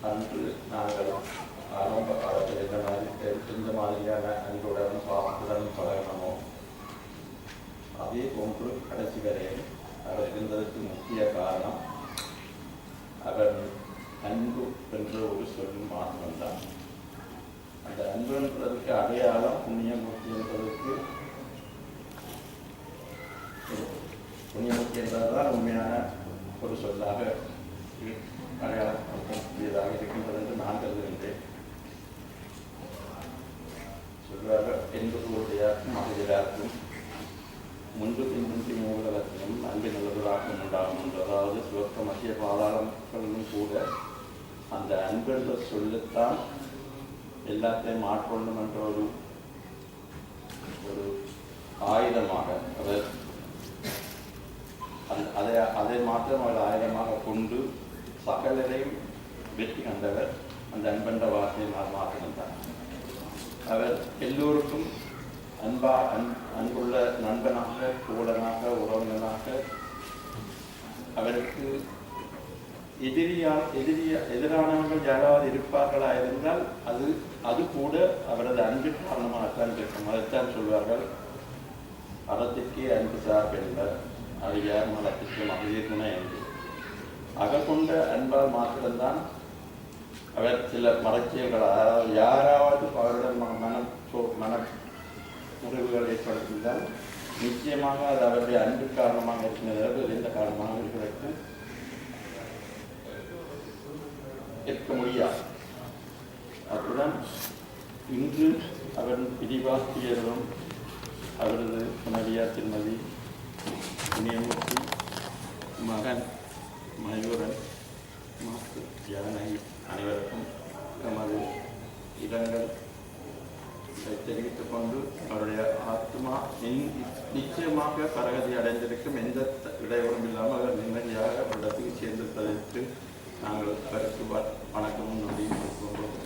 அன்று நாங்கள் ஆரம்ப காலத்தில் எந்த மாதிரியான அன்புடனும் பாவத்துடனும் பழகணுமோ அதே போன்று கடைசி வரையில் அவர் இருந்ததற்கு முக்கிய காரணம் அவர் அன்பு என்ற ஒரு சொல் மாற்றம்தான். அந்த அன்பு என்பதற்கு அடையாளம் புண்ணியமூர்த்தி என்பதற்கு புண்ணியமூர்த்தி என்பதுதான் உண்மையான ஒரு சொல்லாக அடையாளப்படுத்தக்கூடியதாக இருக்கின்றது என்று நான் கருதுகின்றேன். சொல்வார்கள் என்பதுடைய மகளிராக்கும் முன்பு பின்பற்றி மூலகத்திலும் அன்பு நல்லவராக்கம் உண்டாகும் என்று, அதாவது சிவக்க மத்திய பாதாளங்களும் கூட அந்த அன்பு என்ற சொல்லுத்தான் எல்லாத்தையும் ஆட்கொள்ளும் என்ற ஒரு ஆயுதமாக அதை மாத்திரம் அவர் ஆயுதமாக கொண்டு சகலரையும் வெற்றி கண்டவர் அந்த அன்பென்ற வார்த்தையை மாற்றினார். அவர் எல்லோருக்கும் அன்புள்ள நண்பனாக, தோழனாக, உறவினனாக, அவருக்கு எதிரானவர்கள் யாராவது இருப்பார்களா இருந்தால் அது கூட அவரது அன்பு காரணமாகத்தான் இருக்கும். அதைத்தான் சொல்வார்கள், அறத்திற்கே அன்பு சார் என்பர், அழியார் மலத்திற்கு மகளிர் துணை என்று. அகற்கொண்ட அன்பால் மாத்திரம்தான் அவர் சில மரச்சியல்கள், அதாவது யாராவது அவருடன் மன முறிவுகள் ஏற்படுத்தினால் நிச்சயமாக அது அவருடைய அன்பு காரணமாக இருக்கிறது, எந்த காரணமாக இருக்கிறது இருக்க முடியாது. அத்துடன் இன்று அவர் பிரிவாசியரும் அவரது துணைவியார் திருமதி புண்ணியமூர்த்தி, மகன் மயூரன், மாஸ்டர் ஜனநாயகி அனைவருக்கும் நமது இடங்கள் தெரிவித்துக் கொண்டு அவருடைய ஆத்மா நிச்சயமாக பரகதி அடைந்திருக்கும், எந்த இடையூறும் இல்லாமல் அவர் நிம்மதியாக இடத்துக்கு சேர்ந்திருப்பதற்கு நாங்கள் கருத்து வணக்கமும் நன்றியும் கொள்கிறோம்.